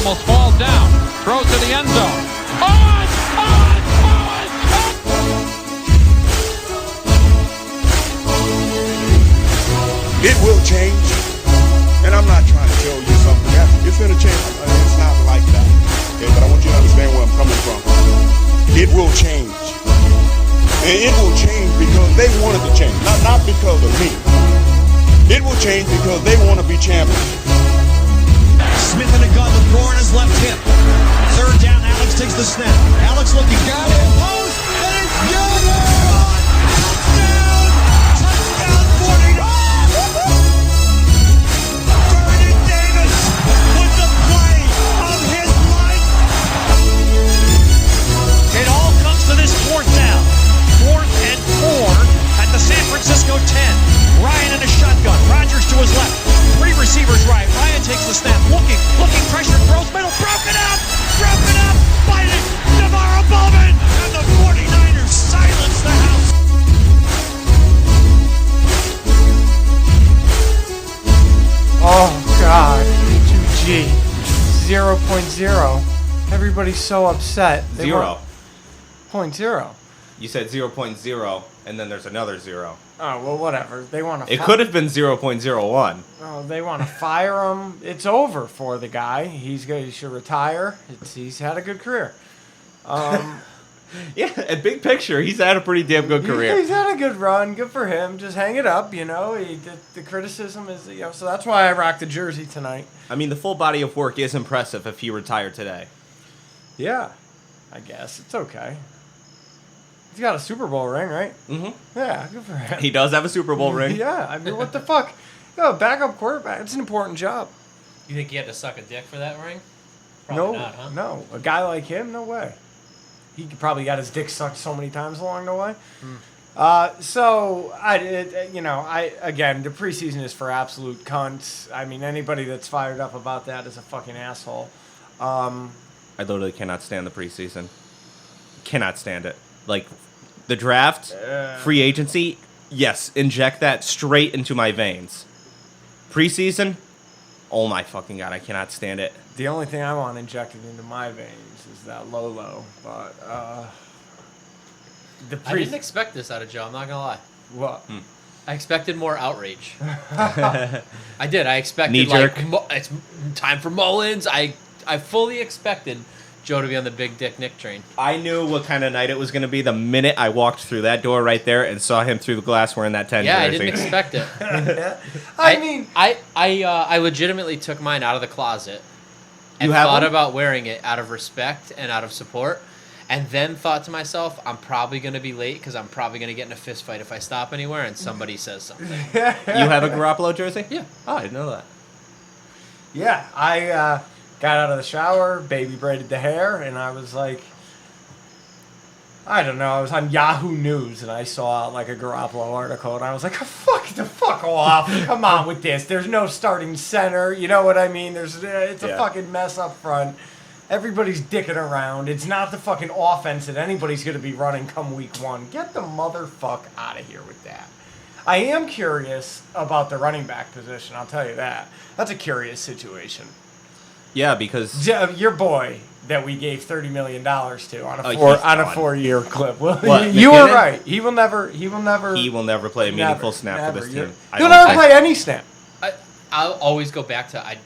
almost falls down. Throws to the end zone. Owens! Owens! Owens! It will change, and I'm not trying to tell you something. It's going to change. It's not like that. Okay, but I want you to understand where I'm coming from. It will change. And it will change because they wanted to change, not because of me. It will change because they want to be champions. Smith in the gun, the throw on his left hip. Third down, Alex takes the snap. Alex looking, got it, post, and it's good! Touchdown, 49! Vernon Davis with the play of his life. It all comes to this fourth down. 4th and 4 at the San Francisco 10. Ryan in a shotgun. Rodgers to his left. 3 receivers right. Ryan takes the snap. Looking, pressure, throws middle. Broken up by Navarro Bowman. And the 49ers silence the house. Oh, God. A2G. 0.0. Everybody's so upset. They 0. 0.0. You said 0.0, and then there's another 0. Oh, well, whatever. They want to. It could have been 0.01. Oh, they want to fire him. It's over for the guy. He should retire. He's had a good career. Yeah, at big picture, he's had a pretty damn good career. He's had a good run. Good for him. Just hang it up, you know. The criticism is, you know, so that's why I rocked the jersey tonight. I mean, the full body of work is impressive if he retired today. Yeah, I guess. It's okay. He's got a Super Bowl ring, right? Mm-hmm. Yeah, good for him. He does have a Super Bowl ring. Yeah, I mean, what the fuck? Yo, backup quarterback, it's an important job. You think he had to suck a dick for that ring? Probably No, not, huh? no. A guy like him, no way. He probably got his dick sucked so many times along the way. Again, the preseason is for absolute cunts. I mean, anybody that's fired up about that is a fucking asshole. I literally cannot stand the preseason. Cannot stand it. Like, the draft, free agency, yes, inject that straight into my veins. Preseason, oh my fucking God, I cannot stand it. The only thing I want injected into my veins is that Lolo. But, I didn't expect this out of Joe, I'm not going to lie. What? I expected more outrage. I did. I expected, knee-jerk. it's time for Mullins. I fully expected Joe to be on the big dick Nick train. I knew what kind of night it was going to be the minute I walked through that door right there and saw him through the glass wearing that 10 Yeah, jersey. I didn't expect it. I I legitimately took mine out of the closet and You have thought one? about wearing it out of respect and out of support, and then thought to myself, I'm probably going to be late because I'm probably going to get in a fist fight if I stop anywhere and somebody says something. You have a Garoppolo jersey? Yeah. Oh, I didn't know that. Yeah, I got out of the shower, baby braided the hair, and I was like, I don't know, I was on Yahoo News, and I saw like a Garoppolo article, and I was like, fuck off, come on with this. There's no starting center, you know what I mean? It's a fucking mess up front. Everybody's dicking around. It's not the fucking offense that anybody's going to be running come week 1. Get the motherfuck out of here with that. I am curious about the running back position, I'll tell you that. That's a curious situation. Yeah, because Your boy that we gave $30 million to on a gone. 4-year clip. Well, What, you were McKinnon? right. He will never play a meaningful snap for this team. He'll never play any snap. I'll always go back to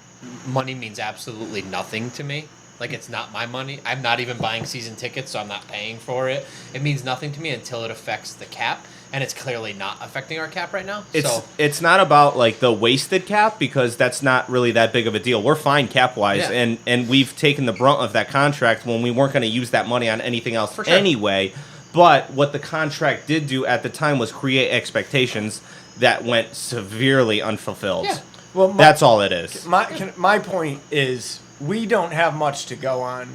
money means absolutely nothing to me. Like, it's not my money. I'm not even buying season tickets, so I'm not paying for it. It means nothing to me until it affects the cap, and it's clearly not affecting our cap right now. It's not about, like, the wasted cap, because that's not really that big of a deal. We're fine cap-wise, and we've taken the brunt of that contract when we weren't going to use that money on anything else anyway. But what the contract did do at the time was create expectations that went severely unfulfilled. Yeah. Well, that's all it is. My point is, we don't have much to go on,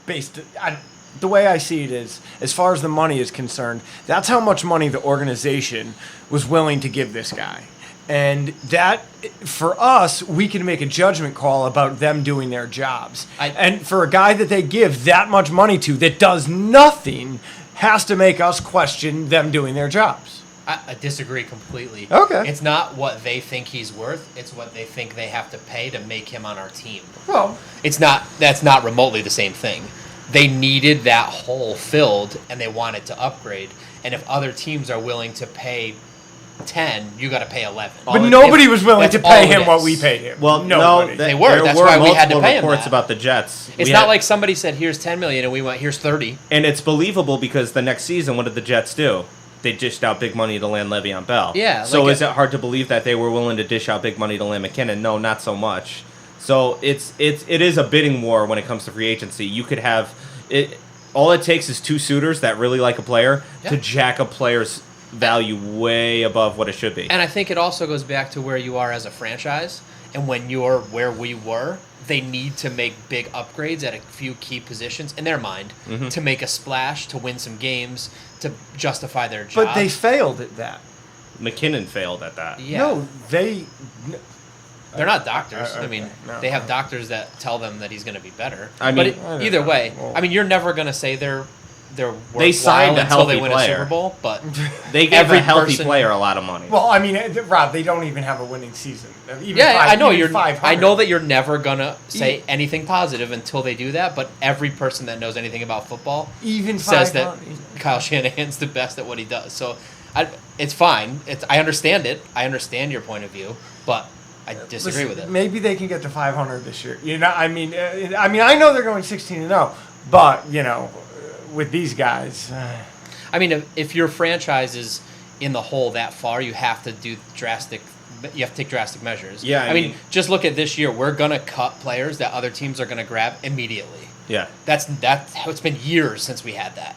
based on the way I see it is, as far as the money is concerned, that's how much money the organization was willing to give this guy. And that, for us, we can make a judgment call about them doing their jobs. And for a guy that they give that much money to that does nothing, has to make us question them doing their jobs. I disagree completely. Okay. It's not what they think he's worth. It's what they think they have to pay to make him on our team. Well, That's not remotely the same thing. They needed that hole filled, and they wanted to upgrade. And if other teams are willing to pay 10, you got to pay 11. but nobody was willing to pay him what we paid him. Well, Nobody. They were. There That's were why we had to multiple pay him reports that. about the Jets. It's not like somebody said, here's 10 million, and we went, here's 30. And it's believable because the next season, what did the Jets do? They dished out big money to land Le'Veon Bell. Yeah. So like is it hard to believe that they were willing to dish out big money to land McKinnon? No, not so much. So it is a bidding war when it comes to free agency. You could have it. All it takes is two suitors that really like a player to jack a player's value way above what it should be. And I think it also goes back to where you are as a franchise. And when you're where we were, they need to make big upgrades at a few key positions in their mind to make a splash, to win some games, to justify their job. But they failed at that. McKinnon failed at that. Yeah. No, they. They're not doctors. I mean, no. they have doctors that tell them that he's going to be better. I mean- but either way, I mean, you're never going to say they're They signed a until they healthy win player. a Super Bowl, but They gave every a healthy person- player a lot of money. Well, I mean, Rob, they don't even have a winning season. Even yeah, I know even you're. 500. I know that you're never gonna say anything positive until they do that. But every person that knows anything about football Even says that 500. Kyle Shanahan's the best at what he does. So, it's fine. I understand it. I understand your point of view, but I disagree Listen, with it. Maybe they can get to 500 this year. You know, I mean, I know they're going 16-0, but you know, with these guys, I mean, if your franchise is in the hole that far, you have to do drastic. You have to take drastic measures. Yeah, I mean, just look at this year. We're gonna cut players that other teams are gonna grab immediately. Yeah. It's been years since we had that.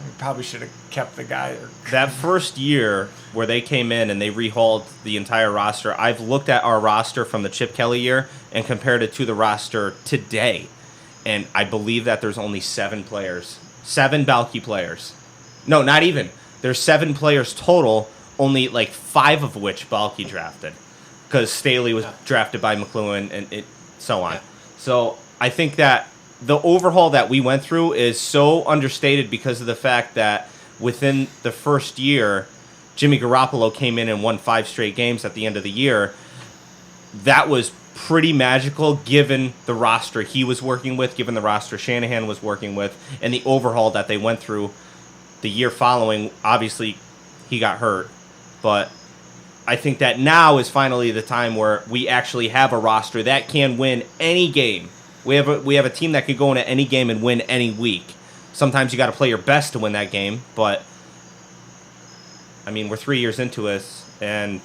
we probably should have kept the guy. That first year where they came in and they rehauled the entire roster, I've looked at our roster from the Chip Kelly year and compared it to the roster today. And I believe that there's only 7 players. 7 Balky players. No, not even. There's 7 players total, only like 5 of which Balky drafted. Because Staley was drafted by McLuhan and so on. Yeah. So I think that the overhaul that we went through is so understated because of the fact that within the first year, Jimmy Garoppolo came in and won 5 straight games at the end of the year. That was pretty magical given the roster he was working with, given the roster Shanahan was working with, and the overhaul that they went through the year following. Obviously, he got hurt, but I think that now is finally the time where we actually have a roster that can win any game. We have a team that can go into any game and win any week. Sometimes you got to play your best to win that game, but I mean, we're 3 years into this, and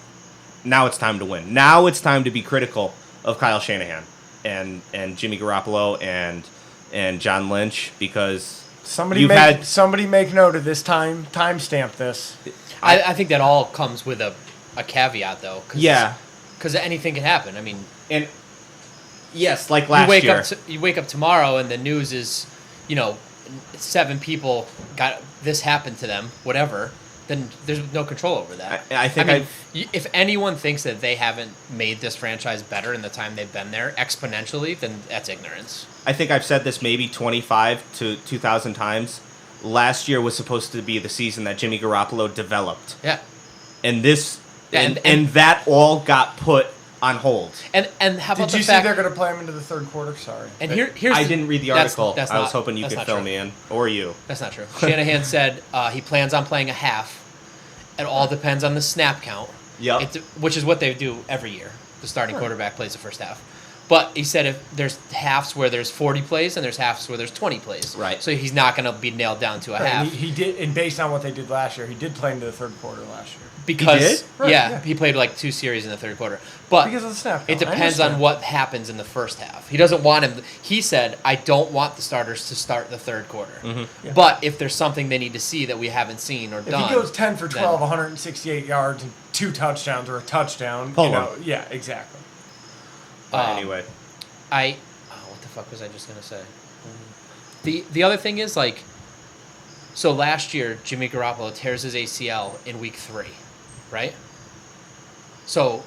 now it's time to win. Now it's time to be critical of Kyle Shanahan and Jimmy Garoppolo and John Lynch, because Somebody make note of this time. Timestamp this. I think that all comes with a caveat, though. Because anything can happen. I mean, and yes, like last year. You wake up tomorrow and the news is, 7 people got this happened to them, whatever. Then there's no control over that. I think if anyone thinks that they haven't made this franchise better in the time they've been there exponentially, then that's ignorance. I think I've said this maybe 25 to 2,000 times. Last year was supposed to be the season that Jimmy Garoppolo developed. Yeah. And this and that all got put on hold. And how about Did you see they're going to play him into the third quarter? Sorry. And here's I didn't read the article. That's I was not- hoping you that's could not fill true. me in, or you. That's not true. Shanahan said he plans on playing a half. It all depends on the snap count. Yep. Which is what they do every year. The starting quarterback plays the first half. But he said if there's halves where there's 40 plays and there's halves where there's 20 plays. Right. So he's not going to be nailed down to a half. He did, and based on what they did last year, he did play into the third quarter last year. Because He did? Right, yeah. he played like 2 series in the third quarter. But Because of the snap count. it I depends on understand. what happens in the first half. He doesn't want him. He said, "I don't want the starters to start the third quarter." Mm-hmm. Yeah. But if there's something they need to see that we haven't seen or If done, he goes 10 for 12, then- 168 yards and 2 touchdowns or a touchdown, Pull you know, him. yeah, exactly. Anyway. What the fuck was I just gonna say? The other thing is so last year Jimmy Garoppolo tears his ACL in week 3, right? So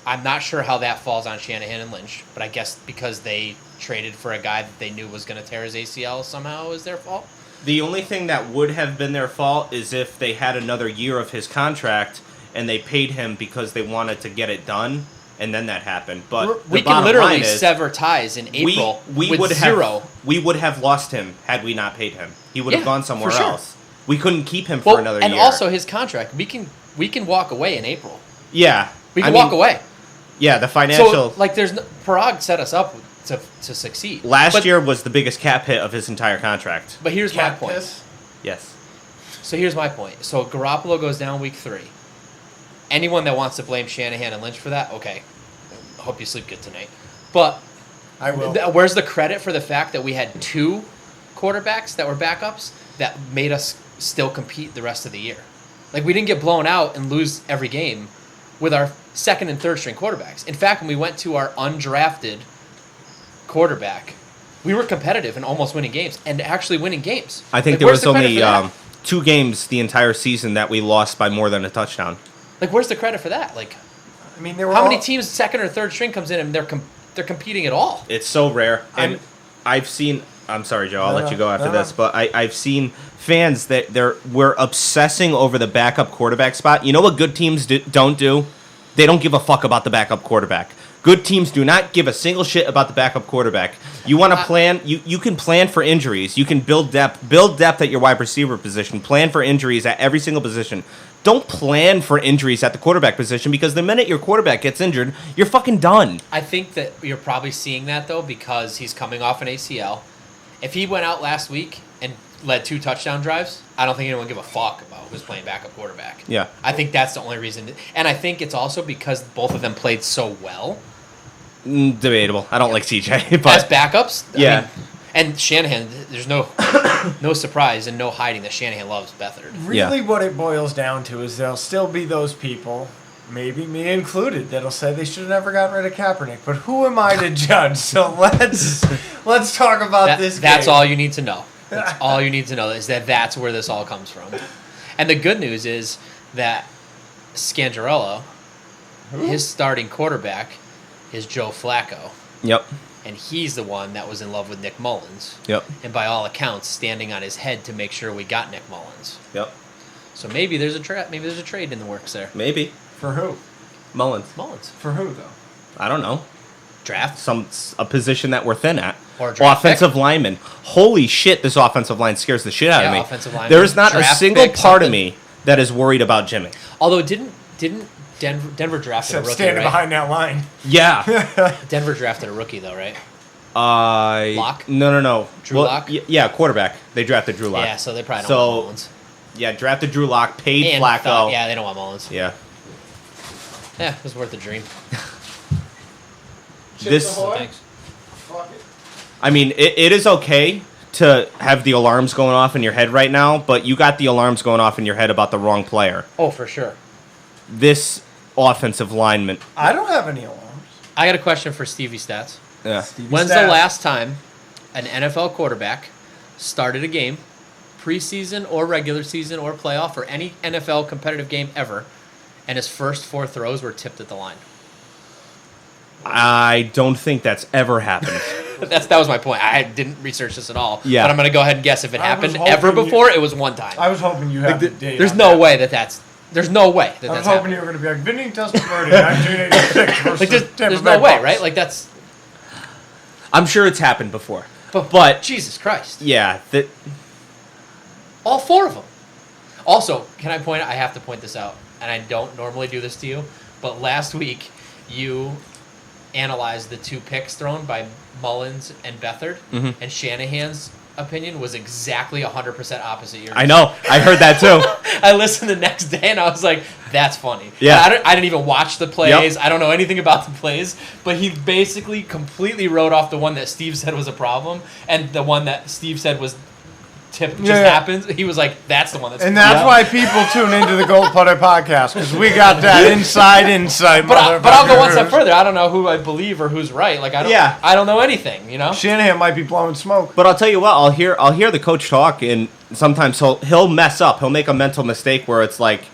I'm not sure how that falls on Shanahan and Lynch, but I guess because they traded for a guy that they knew was gonna tear his ACL somehow is their fault. The only thing that would have been their fault is if they had another year of his contract and they paid him because they wanted to get it done, and then that happened. But we can literally sever ties in April with zero. We would have lost him had we not paid him. He would have gone somewhere for sure. else. We couldn't keep him for another year. And also his contract, we can walk away in April. Yeah. We can walk away. Yeah, the financial... So, like, Parag set us up to succeed. Last year was the biggest cap hit of his entire contract. But here's my point. Yes. So here's my point. So Garoppolo goes down week 3. Anyone that wants to blame Shanahan and Lynch for that, okay. I hope you sleep good tonight. But I will. Where's the credit for the fact that we had 2 quarterbacks that were backups that made us still compete the rest of the year? Like, we didn't get blown out and lose every game with our second and third string quarterbacks. In fact, when we went to our undrafted quarterback, we were competitive and almost winning games and actually winning games. I think there was only 2 games the entire season that we lost by more than a touchdown. Like, where's the credit for that? Like, I mean, there were how many teams second or third string comes in and they're competing at all? It's so rare. And I've seen... I'm sorry, Joe. I'll let you go after this. But I've seen fans that we're obsessing over the backup quarterback spot. You know what good teams don't do? They don't give a fuck about the backup quarterback. Good teams do not give a single shit about the backup quarterback. You want to plan... You can plan for injuries. You can build depth at your wide receiver position. Plan for injuries at every single position. Don't plan for injuries at the quarterback position, because the minute your quarterback gets injured, you're fucking done. I think that you're probably seeing that, though, because he's coming off an ACL. If he went out last week and led 2 touchdown drives, I don't think anyone would give a fuck about who's playing backup quarterback. Yeah. I think that's the only reason. And I think it's also because both of them played so well. Debatable. I don't like CJ. But as backups? Yeah. I mean, and Shanahan, there's no surprise and no hiding that Shanahan loves Beathard. Really what it boils down to is there'll still be those people, maybe me included, that'll say they should have never gotten rid of Kaepernick. But who am I to judge? So let's talk about this game. That's all you need to know. That's all you need to know, is that's where this all comes from. And the good news is that Scangarello, his starting quarterback, is Joe Flacco. Yep. And he's the one that was in love with Nick Mullins. Yep. And by all accounts, standing on his head to make sure we got Nick Mullins. Yep. So maybe there's a trade in the works there. Maybe. For who? Mullins. For who, though? I don't know. Draft? A position that we're thin at. Or draft offensive pick? Lineman. Holy shit, this offensive line scares the shit out of me. Offensive lineman. There is not a Draft single pick, part of something. me that is worried about Jimmy. Although didn't Denver drafted a rookie, standing right? behind that line. Yeah. Denver drafted a rookie, though, right? Lock? No. Drew Lock? Yeah, quarterback. They drafted Drew Lock. Yeah, so they probably don't want Mullins. Yeah, drafted Drew Lock, paid And Flacco. they don't want Mullins. Yeah. Yeah, it was worth a dream. Thanks. I mean, it is okay to have the alarms going off in your head right now, but you got the alarms going off in your head about the wrong player. Oh, for sure. This offensive lineman. I don't have any alarms. I got a question for Stevie Stats. Yeah. When's the last time an NFL quarterback started a game, preseason or regular season or playoff or any NFL competitive game ever, and his first 4 throws were tipped at the line? I don't think that's ever happened. That was my point. I didn't research this at all. Yeah. But I'm going to go ahead and guess if it happened hoping ever before, it was one time. I was hoping you had the date. There's on no that. way that's... There's no way that I was that's hoping happened. you were going to be like, Vinny Testaverde, 1986 versus Like, Tampa there's Bay no way, Bucks. right? Like, that's... I'm sure it's happened before. But Jesus Christ. Yeah, All 4 of them. Also, I have to point this out, and I don't normally do this to you, but last week you analyzed the 2 picks thrown by Mullins and Beathard, and Shanahan's opinion was exactly 100% opposite yours. I know. I heard that too. I listened the next day, and I was like, that's funny. Yeah. I didn't even watch the plays. Yep. I don't know anything about the plays, but he basically completely wrote off the one that Steve said was a problem, and the one that Steve said was tip just happens. He was like, that's the one that's... And that's why people tune into the Gold Putter podcast, because we got that insight. But I'll go one step further. I don't know who I believe or who's right. Like, I don't know anything, you know? Shanahan might be blowing smoke. But I'll tell you what, I'll hear the coach talk, and sometimes he'll mess up. He'll make a mental mistake where it's like,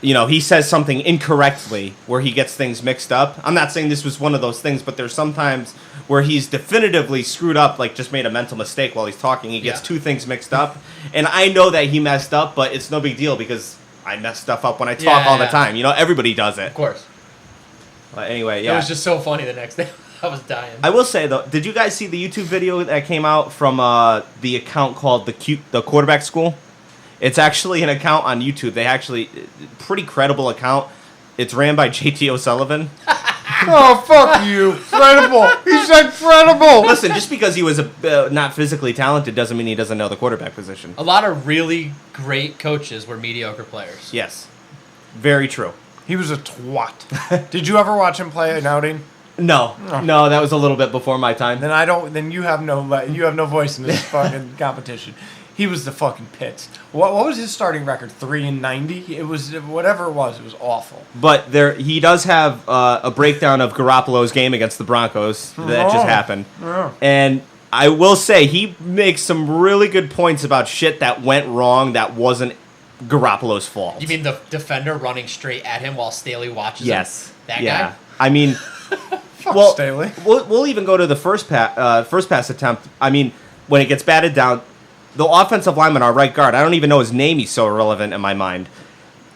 he says something incorrectly where he gets things mixed up. I'm not saying this was one of those things, but there's sometimes where he's definitively screwed up, like just made a mental mistake while he's talking. He gets two things mixed up. And I know that he messed up, but it's no big deal because I mess stuff up when I talk all the time. Everybody does it. Of course. But anyway, It was just so funny the next day. I was dying. I will say, though, did you guys see the YouTube video that came out from the account called the Quarterback School? It's actually an account on YouTube. They actually, pretty credible account. It's ran by JT O'Sullivan. Oh, fuck you. Credible. He said credible. Listen, just because he was not physically talented doesn't mean he doesn't know the quarterback position. A lot of really great coaches were mediocre players. Yes. Very true. He was a twat. Did you ever watch him play an outing? No. No, that was a little bit before my time. Then you have no voice in this fucking competition. He was the fucking pits. What was his starting record? 3-90. It was whatever it was. It was awful. But he does have a breakdown of Garoppolo's game against the Broncos that just happened, and I will say he makes some really good points about shit that went wrong that wasn't Garoppolo's fault. You mean the defender running straight at him while Staley watches him? Yes. That guy? I mean, Staley. We'll even go to the first pass attempt. I mean, when it gets batted down, the offensive lineman, our right guard, I don't even know his name. He's so irrelevant in my mind.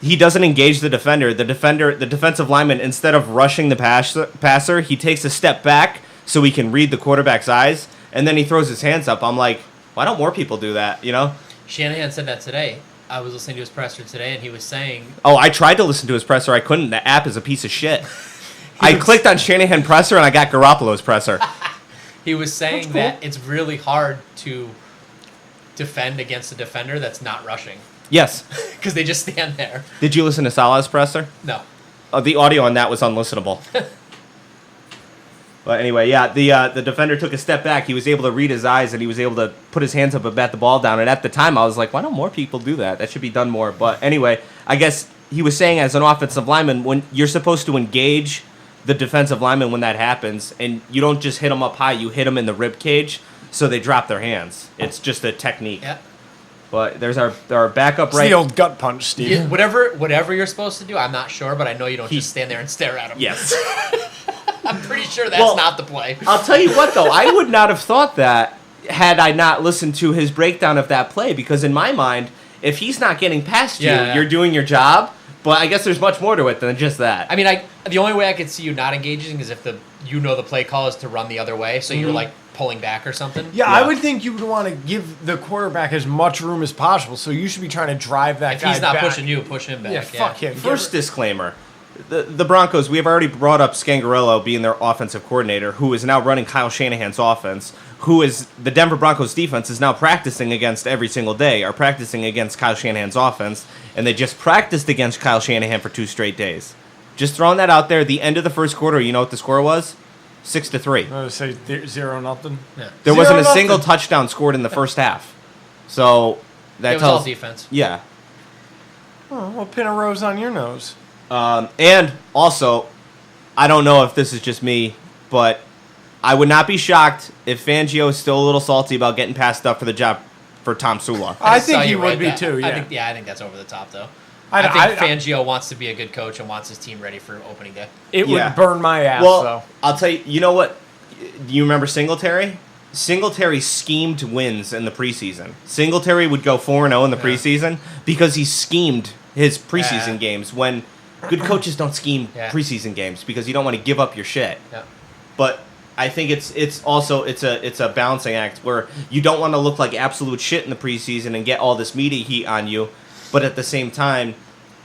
He doesn't engage the defender. The defensive lineman, instead of rushing the passer, he takes a step back so he can read the quarterback's eyes, and then he throws his hands up. I'm like, why don't more people do that? Shanahan said that today. I was listening to his presser today, and he was saying... Oh, I tried to listen to his presser. I couldn't. The app is a piece of shit. I clicked on Shanahan presser, and I got Garoppolo's presser. He was saying that it's really hard to defend against a defender that's not rushing. Yes. Because they just stand there. Did you listen to Salah's presser? No. The audio on that was unlistenable. But anyway, the defender took a step back. He was able to read his eyes, and he was able to put his hands up and bat the ball down. And at the time, I was like, why don't more people do that? That should be done more. But anyway, I guess he was saying as an offensive lineman, when you're supposed to engage the defensive lineman when that happens, and you don't just hit them up high, you hit them in the rib cage, so they drop their hands. It's just a technique. Yeah. But there's our backup It's right. the old gut punch, Steve. Yeah, whatever you're supposed to do, I'm not sure, but I know you don't just stand there and stare at him. Yes. I'm pretty sure that's not the play. I'll tell you what, though. I would not have thought that had I not listened to his breakdown of that play, because in my mind, if he's not getting past you, you're doing your job. But I guess there's much more to it than just that. I mean, the only way I could see you not engaging is if the play call is to run the other way, so you're like pulling back or something. Yeah, I would think you would want to give the quarterback as much room as possible, so you should be trying to drive that guy back. If he's not pushing you, push him back. Yeah, fuck him. First disclaimer. The Broncos, we have already brought up Scangarello being their offensive coordinator, who is now running Kyle Shanahan's offense, who is the Denver Broncos defense is now practicing against every single day, are practicing against Kyle Shanahan's offense, and they just practiced against Kyle Shanahan for 2 straight days. Just throwing that out there. The end of the first quarter, you know what the score was? 6-3. I would say 0-0. Yeah. There wasn't a single touchdown scored in the first half. So that It was tells all defense. Yeah. Oh, well, pin a rose on your nose. And also, I don't know if this is just me, but I would not be shocked if Fangio is still a little salty about getting passed up for the job for Tom Sula. I think he would be too, yeah. I think that's over the top, though. I think Fangio wants to be a good coach and wants his team ready for opening day. It would burn my ass, well, though. I'll tell you, you know what? Do you remember Singletary? Singletary schemed wins in the preseason. Singletary would go 4-0 in the preseason because he schemed his preseason games when good coaches don't scheme preseason games because you don't want to give up your shit. Yeah. But I think it's also a balancing act where you don't want to look like absolute shit in the preseason and get all this media heat on you, but at the same time,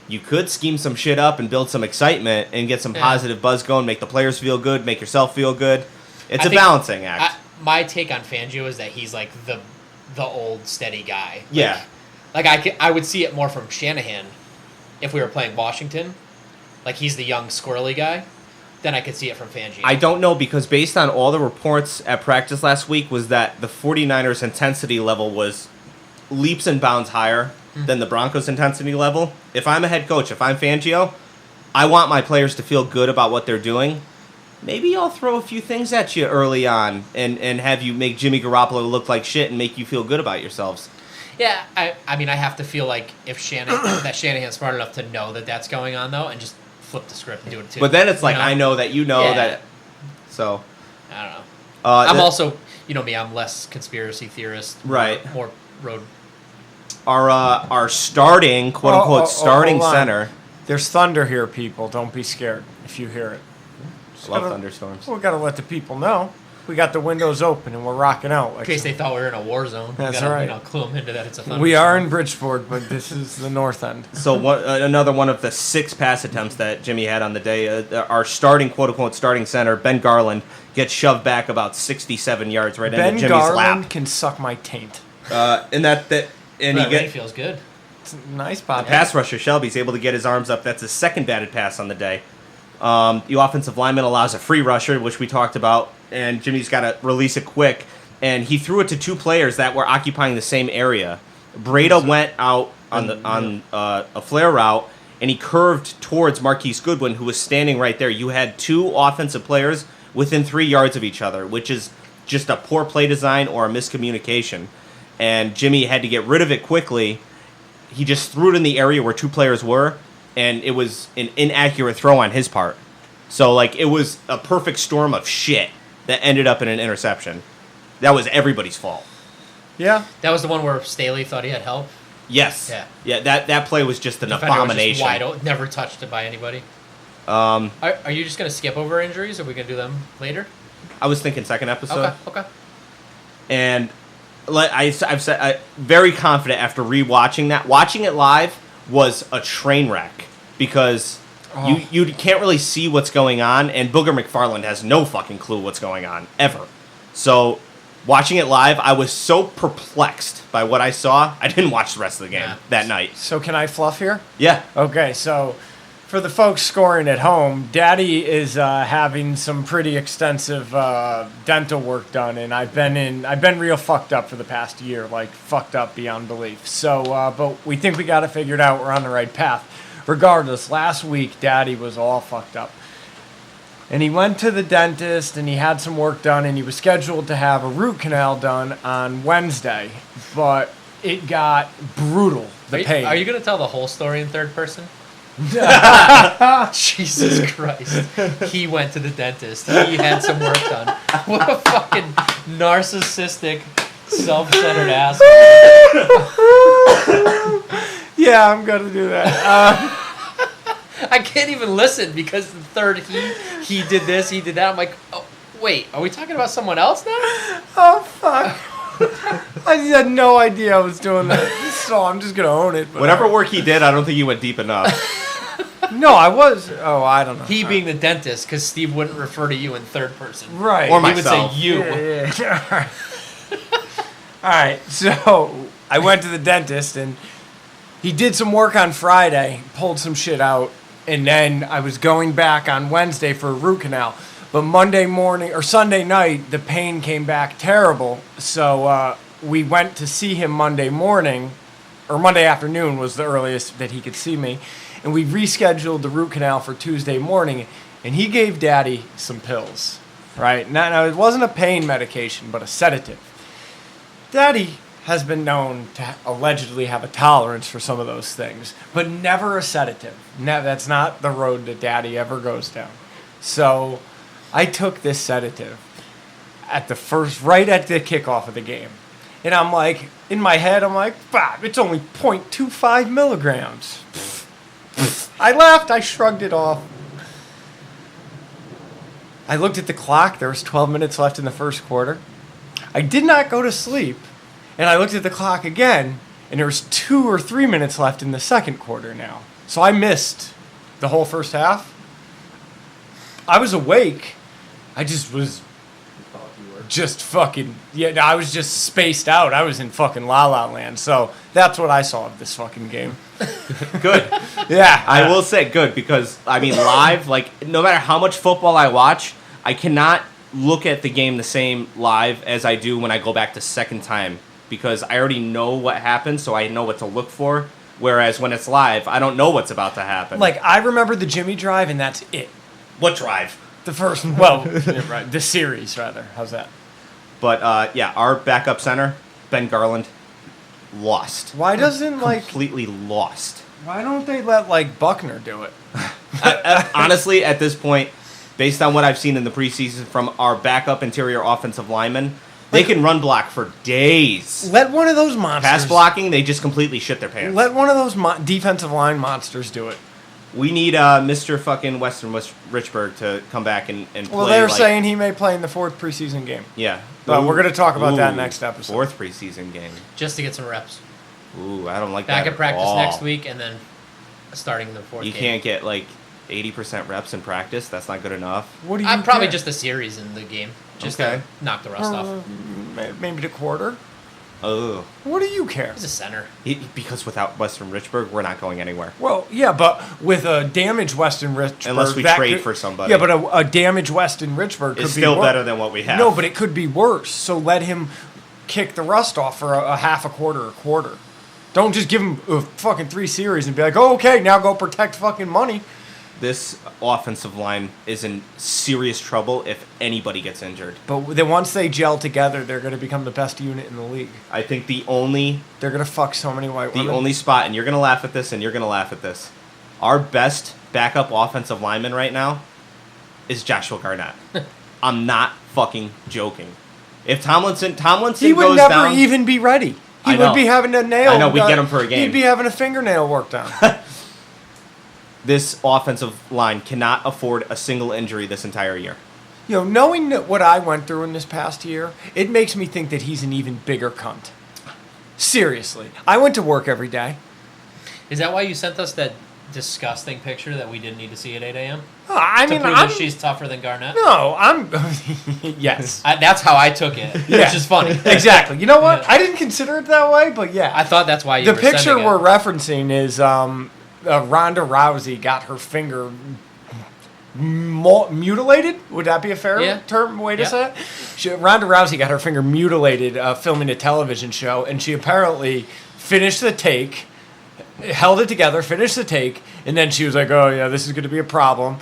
you could scheme some shit up and build some excitement and get some positive buzz going, make the players feel good, make yourself feel good. It's a balancing act. My take on Fangio is that he's like the old steady guy. Yeah. Like I would see it more from Shanahan if we were playing Washington. Like he's the young squirrely guy. Then I could see it from Fangio. I don't know because based on all the reports at practice last week was that the 49ers intensity level was leaps and bounds higher than the Broncos intensity level. If I'm a head coach, if I'm Fangio, I want my players to feel good about what they're doing. Maybe I'll throw a few things at you early on and have you make Jimmy Garoppolo look like shit and make you feel good about yourselves. Yeah, I mean, I have to feel like if Shanahan's smart enough to know that that's going on, though, and just flip the script and do it too. But then it's like, I know that you know Yeah. that. So. I don't know. I'm the- also, you know me, I'm less conspiracy theorist. Right. More road. Our starting, quote unquote, starting hold on. center. There's thunder here, people. Don't be scared if you hear it. Love thunderstorms. We got to let the people know. We got the windows open and we're rocking out. In case they thought we were in a war zone. That's we gotta, right. You know, clue them into that it's a thunderstorm. We are in Bridgeport, but this is the north end. So another one of the 6 pass attempts that Jimmy had on the day. Our starting, quote unquote, starting center, Ben Garland, gets shoved back about 67 yards right into Jimmy's Garland lap. can suck my taint. And he Really feels good. It's a nice pop. pass rusher Shelby's able to get his arms up. That's his second batted pass on the day. The offensive lineman allows a free rusher, which we talked about, and Jimmy's got to release it quick. And he threw it to 2 players that were occupying the same area. Breda went out on a flare route, and he curved towards Marquise Goodwin, who was standing right there. You had 2 offensive players within 3 yards of each other, which is just a poor play design or a miscommunication. And Jimmy had to get rid of it quickly. He just threw it in the area where 2 players were, and it was an inaccurate throw on his part. So, like, it was a perfect storm of shit that ended up in an interception. That was everybody's fault. Yeah. That was the one where Staley thought he had help. Yes. Yeah. That play was just an Defender was just abomination. wide open, never touched it by anybody. Are you just gonna skip over injuries, or are we gonna do them later? I was thinking second episode. Okay. And I've said, very confident after rewatching that. Watching it live was a train wreck because you can't really see what's going on, and Booger McFarland has no fucking clue what's going on ever. So watching it live, I was so perplexed by what I saw. I didn't watch the rest of the game that night. So can I fluff here? Yeah. Okay, so for the folks scoring at home, Daddy is having some pretty extensive dental work done, and I've been real fucked up for the past year, like fucked up beyond belief. So, but we think we got it figured out. We're on the right path. Regardless, last week Daddy was all fucked up, and he went to the dentist and he had some work done, and he was scheduled to have a root canal done on Wednesday, but it got brutal. The pain. Are you gonna tell the whole story in third person? Jesus Christ. He went to the dentist. He had some work done. What a fucking narcissistic, self-centered asshole. Yeah, I'm gonna do that. I can't even listen because the third he did this, he did that. I'm like, oh, wait, are we talking about someone else now? Oh, fuck. I just had no idea I was doing that, so I'm just gonna own it. But Whatever work he did, I don't think he went deep enough. No, I was. Oh, I don't know. He being the dentist, because Steve wouldn't refer to you in third person. Right. Or He would myself. say you. Yeah. All right. So I went to the dentist and he did some work on Friday, pulled some shit out, and then I was going back on Wednesday for a root canal. But Monday morning or Sunday night, the pain came back terrible. So we went to see him Monday morning, or Monday afternoon was the earliest that he could see me. And we rescheduled the root canal for Tuesday morning, and he gave Daddy some pills, right? Now, it wasn't a pain medication, but a sedative. Daddy has been known to allegedly have a tolerance for some of those things, but never a sedative. That's not the road that Daddy ever goes down. So I took this sedative right at the kickoff of the game. And I'm like, in my head, I'm like, it's only 0.25 milligrams. I laughed. I shrugged it off. I looked at the clock. There was 12 minutes left in the first quarter. I did not go to sleep. And I looked at the clock again, and there was 2 or 3 minutes left in the second quarter now. So I missed the whole first half. I was awake. I just was I was just spaced out. I was in fucking La La Land. So that's what I saw of this fucking game. Good. Yeah. I will say good because, I mean, live, like, no matter how much football I watch, I cannot look at the game the same live as I do when I go back the second time because I already know what happened, so I know what to look for. Whereas when it's live, I don't know what's about to happen. Like, I remember the Jimmy drive, and that's it. What drive? The first, well, right, the series, rather. How's that? But, yeah, our backup center, Ben Garland, lost. Why doesn't Completely lost. Why don't they let Buckner do it? Honestly, at this point, based on what I've seen in the preseason from our backup interior offensive linemen, they can run block for days. Let one of those monsters. Pass blocking, they just completely shit their pants. Let one of those defensive line monsters do it. We need Mr. fucking Western Richburg to come back and play. Well, they're saying he may play in the 4th preseason game. Yeah. But we're going to talk about that next episode. 4th preseason game. Just to get some reps. Ooh, I don't like Back that at practice all. next week, and then starting the 4th You game. can't get 80% reps in practice. That's not good enough. What do you I'm probably care? just a series in the game. Just Okay. to knock the rust off. Maybe the quarter. Oh. What do you care? He's a center. Because without Western Richburg, we're not going anywhere. Well, yeah, but with a damaged Weston Richburg... Unless we trade for somebody. Yeah, but a damaged Weston Richburg could It's be still worse. better than what we have. No, but it could be worse. So let him kick the rust off for a half a quarter. Don't just give him a fucking 3 series and be like, oh, okay, now go protect fucking money. This offensive line is in serious trouble if anybody gets injured. But then once they gel together, they're going to become the best unit in the league. I think the only They're going to fuck so many white women. spot, and you're going to laugh at this, and you're going to laugh at this, our best backup offensive lineman right now is Joshua Garnett. I'm not fucking joking. If Tomlinson he would goes never down, even be ready. I He know. would be having a nail. I know, we'd get him for a game. He'd be having a fingernail worked on. this offensive line cannot afford a single injury this entire year. Knowing what I went through in this past year, it makes me think that he's an even bigger cunt. Seriously. I went to work every day. Is that why you sent us that disgusting picture that we didn't need to see at 8 a.m.? I To mean, prove that she's tougher than Garnett? No, I'm... yes. That's how I took it, which is funny. Exactly. You know what? Yeah. I didn't consider it that way, but yeah. I thought that's why you The were picture sending we're it. referencing is Ronda Rousey got her finger mutilated. Would that be a fair way to say it? Ronda Rousey got her finger mutilated filming a television show, and she apparently finished the take, held it together, finished the take, and then she was like, oh yeah, this is going to be a problem.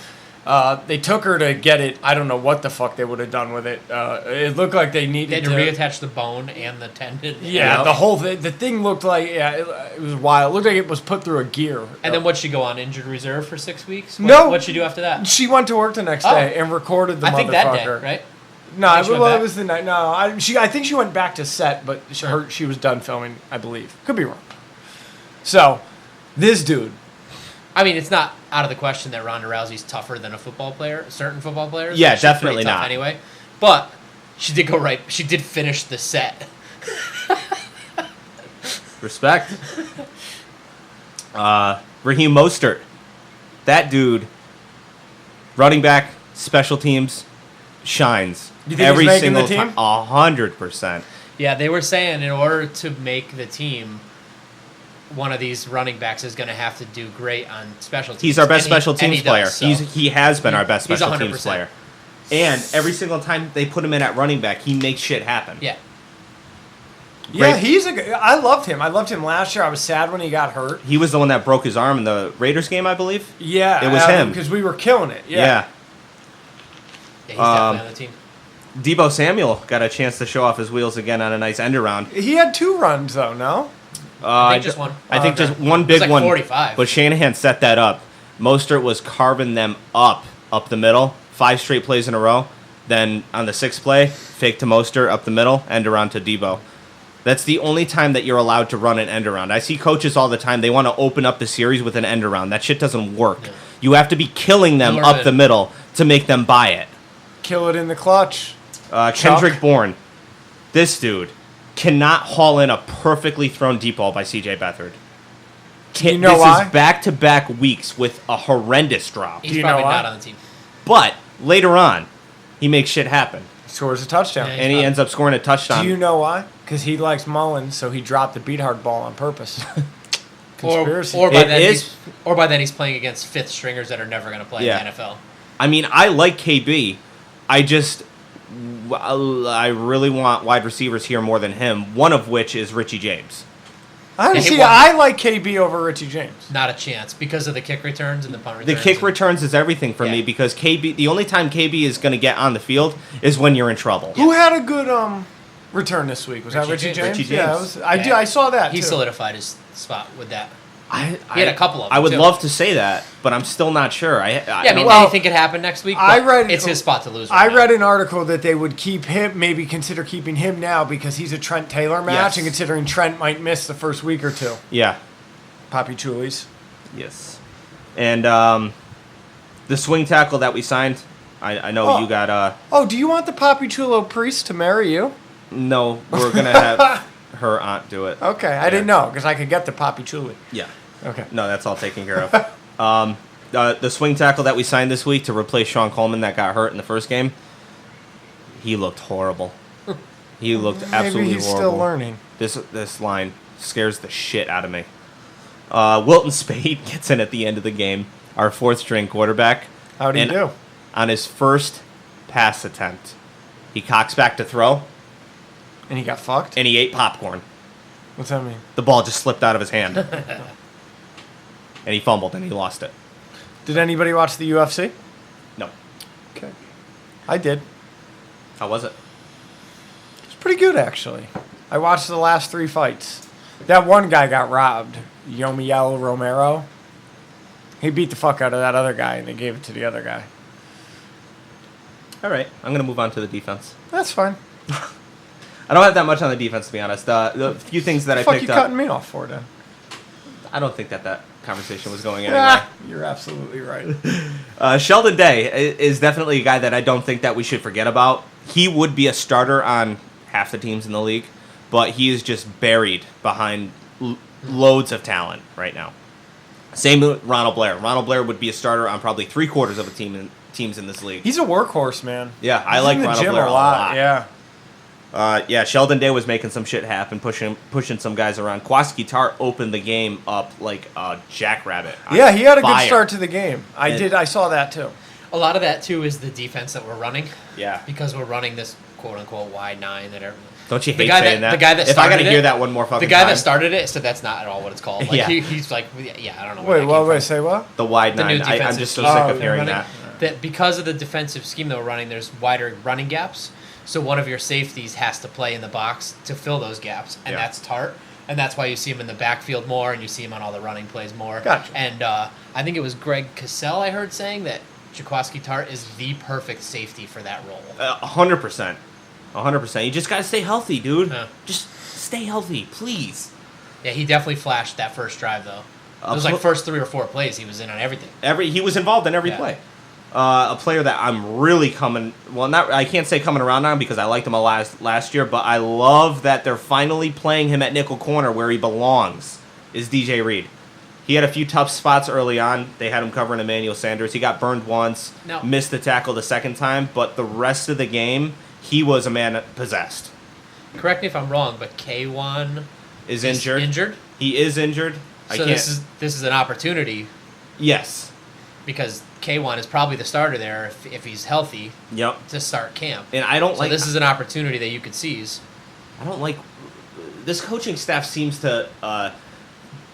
They took her to get it. I don't know what the fuck they would have done with it. It looked like they needed They had to reattach the bone and the tendon. Yeah, the whole thing. The thing looked like, it was wild. It looked like it was put through a gear. And then what'd she go on injured reserve for 6 weeks? What'd she do after that? She went to work the next day and recorded the motherfucker. I think that day, right? No, it was the night. No, I think she went back to set, but she was done filming, I believe. Could be wrong. So, this dude. I mean, it's not out of the question that Ronda Rousey's tougher than a football player, certain football players. Yeah, She's definitely pretty tough not. Anyway, but she did go right. She did finish the set. Respect. Raheem Mostert. That dude, running back, special teams, shines. You think every he's making single the team? time. 100%. Yeah, they were saying in order to make the team, one of these running backs is going to have to do great on special teams. He's our best special and he teams player. does, so. He has been our best He's special 100%. teams player. And every single time they put him in at running back, he makes shit happen. Yeah. Yeah, Great. I loved him. I loved him last year. I was sad when he got hurt. He was the one that broke his arm in the Raiders game, I believe. Yeah. It was him. Because we were killing it. Yeah. Yeah, he's definitely on the team. Debo Samuel got a chance to show off his wheels again on a nice end around. He had 2 runs, though, no? I think just one. I think Okay. just one It big was like one. 45. But Shanahan set that up. Mostert was carving them up the middle, 5 straight plays in a row. Then on the 6th play, fake to Mostert up the middle, end around to Debo. That's the only time that you're allowed to run an end around. I see coaches all the time. They want to open up the series with an end around. That shit doesn't work. Yeah. You have to be killing them Learn up it. the middle to make them buy it. Kill it in the clutch. Kendrick Bourne, this dude cannot haul in a perfectly thrown deep ball by C.J. Beathard. You know this why? is back-to-back weeks with a horrendous drop. He's Do you know probably why? not on the team. But later on, he makes shit happen. Scores a touchdown. Yeah, And he ends up scoring a touchdown. Do you know why? Because he likes Mullins, so he dropped the beat-hard ball on purpose. Conspiracy. Or by It then he's playing against fifth stringers that are never going to play in the NFL. I mean, I like KB. I really want wide receivers here more than him, one of which is Richie James. I like KB over Richie James. Not a chance because of the kick returns and the punt The returns. kick returns is everything for me Yeah. because KB, the only time KB is going to get on the field is when you're in trouble. Who had a good return this week? Was that Richie James? Richie James. Yeah, I saw that. He too. solidified his spot with that. He had a couple of them, I would too. love to say that, but I'm still not sure. I mean, Well, anything could happen next week. But I read it's his spot to lose. I right read now. an article that they would keep him, maybe consider keeping him now because he's a Trent Taylor match, Yes. and considering Trent might miss the first week or two. Yeah. Poppy Chulies. Yes. And the swing tackle that we signed, I know you got... Oh, do you want the Poppy Chulo priest to marry you? No, we're going to have her aunt do it. Okay, I didn't know because I could get the Poppy Chuli. Yeah. Okay. No, that's all taken care of. The swing tackle that we signed this week to replace Sean Coleman that got hurt in the first game, he looked horrible. He looked absolutely Maybe he's horrible. still learning. This line scares the shit out of me. Wilton Spade gets in at the end of the game, our fourth-string quarterback. How'd he do? On his first pass attempt, he cocks back to throw, And he got fucked? and he ate popcorn. What's that mean? The ball just slipped out of his hand. And he fumbled, and he lost it. Did anybody watch the UFC? No. Okay. I did. How was it? It's pretty good, actually. I watched the last 3 fights. That one guy got robbed. Yomiel Romero. He beat the fuck out of that other guy, and they gave it to the other guy. All right. I'm going to move on to the defense. That's fine. I don't have that much on the defense, to be honest. The few things that I Fuck picked you up... cutting me off for, then? I don't think that conversation was going anywhere. You're absolutely right. Sheldon Day is definitely a guy that I don't think that we should forget about. He would be a starter on half the teams in the league, but he is just buried behind loads of talent right now. Same with Ronald Blair. Ronald Blair would be a starter on probably 3/4 of teams in this league. He's a workhorse, man. Yeah, I He's like in the Ronald gym Blair a lot. Yeah. Sheldon Day was making some shit happen, pushing some guys around. Kwaski Tart opened the game up like a jackrabbit. Yeah, he had a good Fire. start to the game. I saw that, too. A lot of that too is the defense that we're running. Yeah. Because we're running this quote unquote wide 9 that everyone. Don't you The hate guy saying that- that? the guy that if I gotta started hear it- that one more fucking The guy time, that started it said that's not at all what it's called. Like Yeah. he's like, yeah, I don't know. Where that came Wait, from. say what? the wide The new nine. I'm defensive just so scheme sick Oh, of they're hearing running, that. that because of the defensive scheme that we're running, there's wider running gaps. So one of your safeties has to play in the box to fill those gaps, and Yeah. that's Tart. And that's why you see him in the backfield more, and you see him on all the running plays more. Gotcha. And I think it was Greg Cassell I heard saying that Jaquaski Tart is the perfect safety for that role. 100%. 100%. You just gotta stay healthy, dude. Yeah. Just stay healthy, please. Yeah, he definitely flashed that first drive, though. It was like first 3 or 4 plays, he was in on everything. He was involved in every Yeah. play. A player that I'm really I can't say coming around on because I liked him last year, but I love that they're finally playing him at nickel corner where he belongs, is DJ Reed. He had a few tough spots early on. They had him covering Emmanuel Sanders. He got burned once, No. missed the tackle the second time, but the rest of the game, he was a man possessed. Correct me if I'm wrong, but K1 Is injured. Injured? He is injured. So this is an opportunity Yes. because K1 is probably the starter there if he's healthy Yep. to start camp. And I don't So this is an opportunity that you could seize. I don't like this coaching staff seems to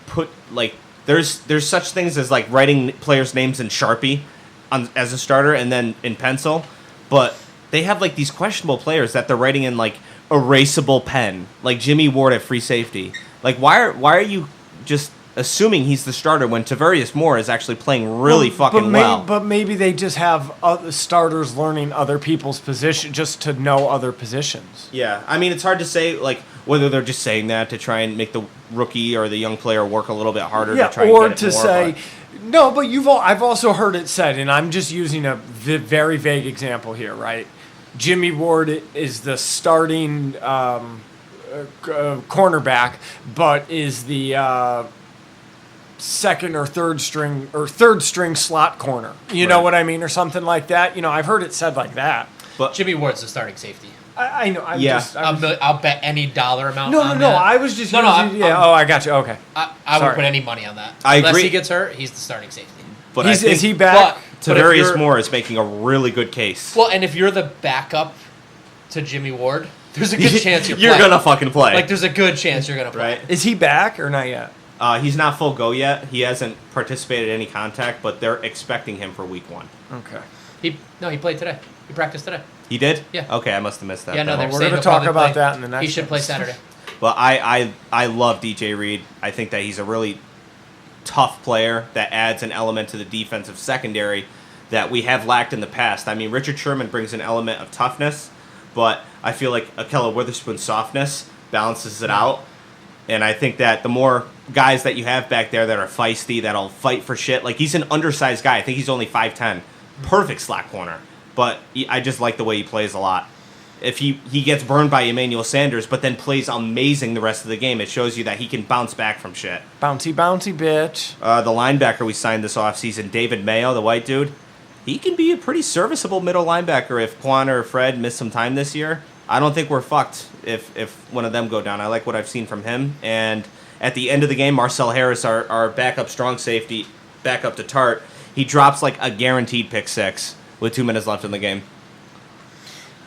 put like there's such things as like writing players' names in Sharpie as a starter and then in pencil, but they have like these questionable players that they're writing in like erasable pen, like Jimmy Ward at free safety. Like why are you just assuming he's the starter when Tavarius Moore is actually playing really fucking well? But maybe they just have other starters learning other people's position just to know other positions. Yeah, I mean, it's hard to say, like, whether they're just saying that to try and make the rookie or the young player work a little bit harder to try or and get it to more, say, but- no, but I've also heard it said, and I'm just using a very vague example here, right? Jimmy Ward is the starting cornerback, but is the second or third string slot corner. You know Right. what I mean, or something like that. You know, I've heard it said like that. But Jimmy Ward's the starting safety. I know. Yeah. I'll bet any dollar amount No, on no. that. I was just No, no, using. I'm- Oh, I got you. Okay. I Sorry. would put any money on that. I Unless agree. he gets hurt, he's the starting safety. but Is he But, back? but if Tavarius you're- Moore is making a really good case. Well, and if you're the backup to Jimmy Ward, there's a good chance you're You're playing. gonna fucking play, Like, there's a good chance you're gonna play. right? Is he back or not yet? He's not full go yet. He hasn't participated in any contact, but they're expecting him for week 1. Okay. He played today. He practiced today. He did? Yeah. Okay, I must have missed that. Yeah, no, then. they're We're going to talk about that in the next He should play Saturday. Well, I love DJ Reed. I think that he's a really tough player that adds an element to the defensive secondary that we have lacked in the past. I mean, Richard Sherman brings an element of toughness, but I feel like Ahkello Witherspoon's softness balances it out. And I think that the more guys that you have back there that are feisty, that'll fight for shit, like he's an undersized guy. I think he's only 5'10". Perfect slot corner. But I just like the way he plays a lot. If he gets burned by Emmanuel Sanders, but then plays amazing the rest of the game, it shows you that he can bounce back from shit. Bouncy, bitch. The linebacker we signed this offseason, David Mayo, the white dude, he can be a pretty serviceable middle linebacker if Quan or Fred miss some time this year. I don't think we're fucked if one of them go down. I like what I've seen from him. And at the end of the game, Marcel Harris, our backup strong safety, backup to Tart, he drops like a guaranteed pick 6 with 2 minutes left in the game.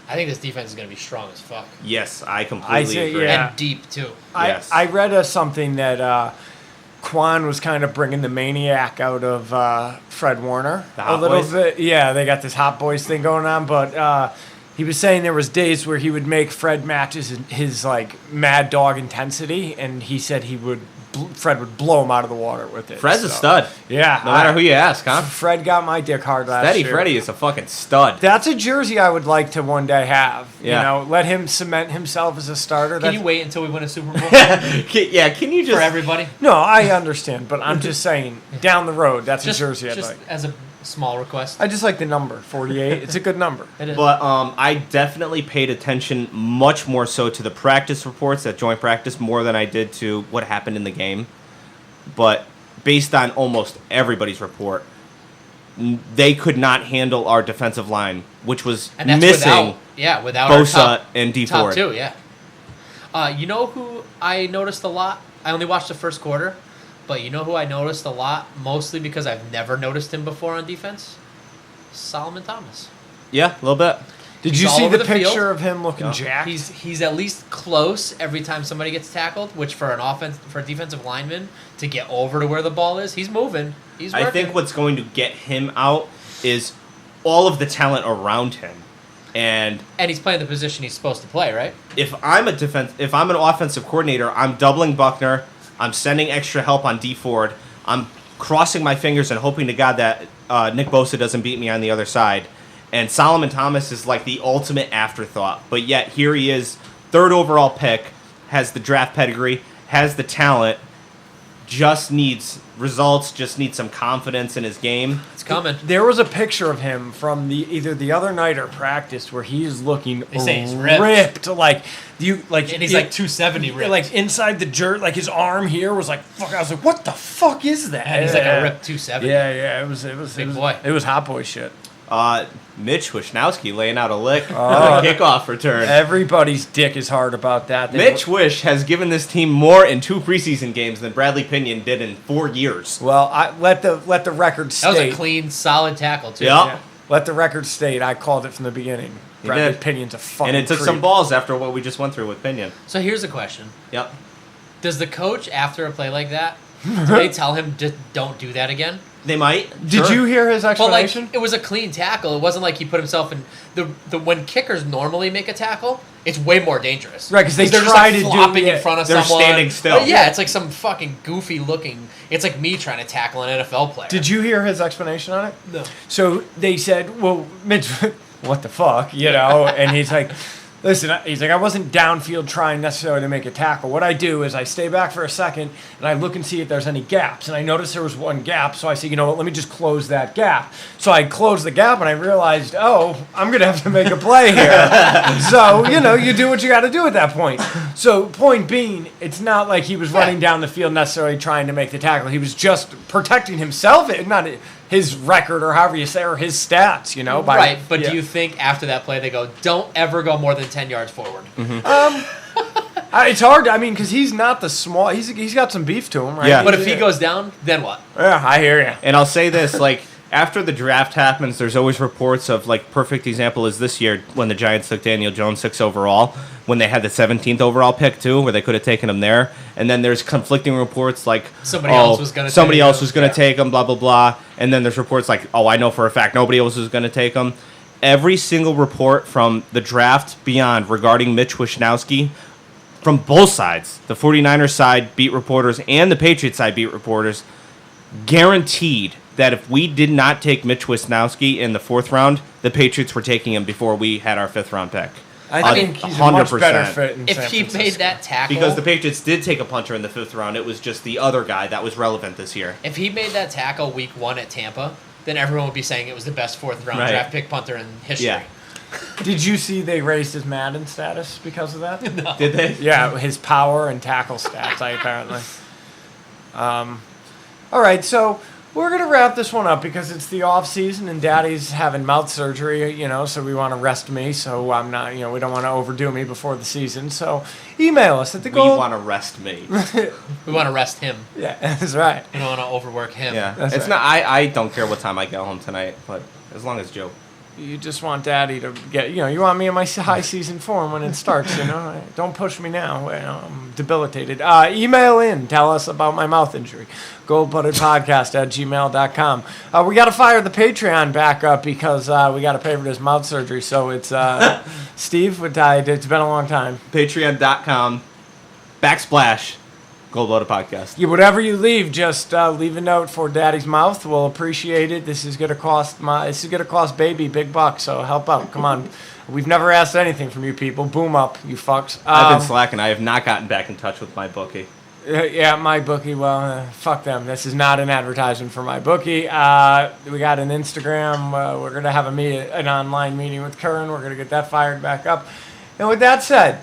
I think this defense is going to be strong as fuck. Yes, I completely agree. yeah. And deep, too. Yes. I read something that Quan was kind of bringing the maniac out of Fred Warner. The Hot a little Boys? bit. Yeah, they got this Hot Boys thing going on, but he was saying there was days where he would make Fred matches his like mad dog intensity, and he said Fred would blow him out of the water with it. Fred's a stud. Yeah. No matter who you ask, huh? Fred got my dick hard last Steady year. Freddy is a fucking stud. That's a jersey I would like to one day have. Yeah. You know, let him cement himself as a starter. Can you wait until we win a Super Bowl? Can you just... For everybody? No, I understand, but I'm just saying, down the road, that's a jersey I'd just like. as a small request. I just like the number, 48. It's a good number. It is. But I definitely paid attention much more so to the practice reports at joint practice more than I did to what happened in the game. But based on almost everybody's report, they could not handle our defensive line, which was and that's missing without our Bosa top, and D top Ford. 2, yeah. You know who I noticed a lot? I only watched the first quarter, but you know who I noticed a lot? Mostly because I've never noticed him before on defense? Solomon Thomas. Yeah, a little bit. Did He's you all see over the the field. picture of him looking Yeah. jacked? He's at least close every time somebody gets tackled, which for a defensive lineman to get over to where the ball is, he's moving. He's working. I think what's going to get him out is all of the talent around him. And he's playing the position he's supposed to play, right? if I'm an offensive coordinator, I'm doubling Buckner, I'm sending extra help on D Ford, I'm crossing my fingers and hoping to God that Nick Bosa doesn't beat me on the other side. And Solomon Thomas is like the ultimate afterthought. But yet here he is, 3rd overall pick, has the draft pedigree, has the talent, just needs results, just needs some confidence in his game. It's coming. There was a picture of him from either the other night or practice where he's looking They say he's ripped. Like And he's like 270 ripped. Like inside the jerk, like his arm here was like fuck. I was like, what the fuck is that? And he's like a ripped 270. Yeah. It was Big boy. It was hot boy shit. Mitch Wishnowsky laying out a lick on the kickoff return. Everybody's dick is hard about that. Mitch Wish has given this team more in 2 preseason games than Bradley Pinion did in 4 years. Well, I let the record state. That was a clean, solid tackle, too. Yeah. Yeah. Let the record state. I called it from the beginning. Bradley did. Pinion's a fucking And it took creep. some balls after what we just went through with Pinion. So here's a question. Yep. Does the coach, after a play like that, do they tell him, don't do that again? They might. Did Sure. you hear his But like, explanation? it was a clean tackle. It wasn't like he put himself in the when kickers normally make a tackle, it's way more dangerous. Right, 'cause they they're try just to like do flopping it. in front of They're someone. standing still. But yeah, it's like some fucking goofy looking. It's like me trying to tackle an NFL player. Did you hear his explanation on it? No. So they said, well, Mitch, what the fuck, you know? And he's like, listen, he's like, I wasn't downfield trying necessarily to make a tackle. What I do is I stay back for a second and I look and see if there's any gaps. And I noticed there was one gap, so I said, you know what, let me just close that gap. So I closed the gap and I realized, oh, I'm going to have to make a play here. So, you know, you do what you got to do at that point. So point being, it's not like he was running down the field necessarily trying to make the tackle. He was just protecting himself, not his record or however you say, or his stats, you know. Right, but yeah. do you think after that play they go, don't ever go more than 10 yards forward? It's hard. I mean, because he's not the he's got some beef to him, right? Yeah. But if he goes down, then what? Yeah, I hear you. And I'll say this, like, after the draft happens, there's always reports of, like, perfect example is this year when the Giants took Daniel Jones 6 overall, when they had the 17th overall pick, too, where they could have taken him there. And then there's conflicting reports like, somebody else was going to take him, blah, blah, blah. And then there's reports like, I know for a fact nobody else was going to take him. Every single report from the draft beyond regarding Mitch Wishnowsky, from both sides, the 49ers side beat reporters and the Patriots side beat reporters, guaranteed that if we did not take Mitch Wishnowsky in the 4th round, the Patriots were taking him before we had our 5th round pick. I think he's a much better fit in if San he Francisco. made that tackle, Because the Patriots did take a punter in the 5th round. It was just the other guy that was relevant this year. if he made that tackle week 1 at Tampa, then everyone would be saying it was the best 4th round Right. draft pick punter in history. Yeah. Did you see they raised his Madden status because of that? No. Did they? Yeah, his power and tackle stats, apparently. All right, so we're going to wrap this one up because it's the off season and Daddy's having mouth surgery, so we want to rest me. So I'm not, we don't want to overdo me before the season. So email us at the We gold. want to rest me. We want to rest him. Yeah, that's right. We don't want to overwork him. Yeah. That's It's right. not. I don't care what time I get home tonight, but as long as Joe. You just want Daddy to get, you want me in my high season form when it starts, Don't push me now. I'm debilitated. Email in. Tell us about my mouth injury. goldbloodedpodcast@gmail.com. We got to fire the Patreon back up because we got to pay for this mouth surgery. So it's Steve. It's been a long time. Patreon.com// Goldblooded Podcast. Yeah, whatever you leave, just leave a note for Daddy's mouth. We'll appreciate it. This is gonna cost baby big bucks. So help out. Come on. We've never asked anything from you people. Boom up, you fucks. I've been slacking. I have not gotten back in touch with my bookie. Yeah, my bookie. Well, fuck them. This is not an advertisement for my bookie. We got an Instagram. We're gonna have an online meeting with Curran. We're gonna get that fired back up. And with that said,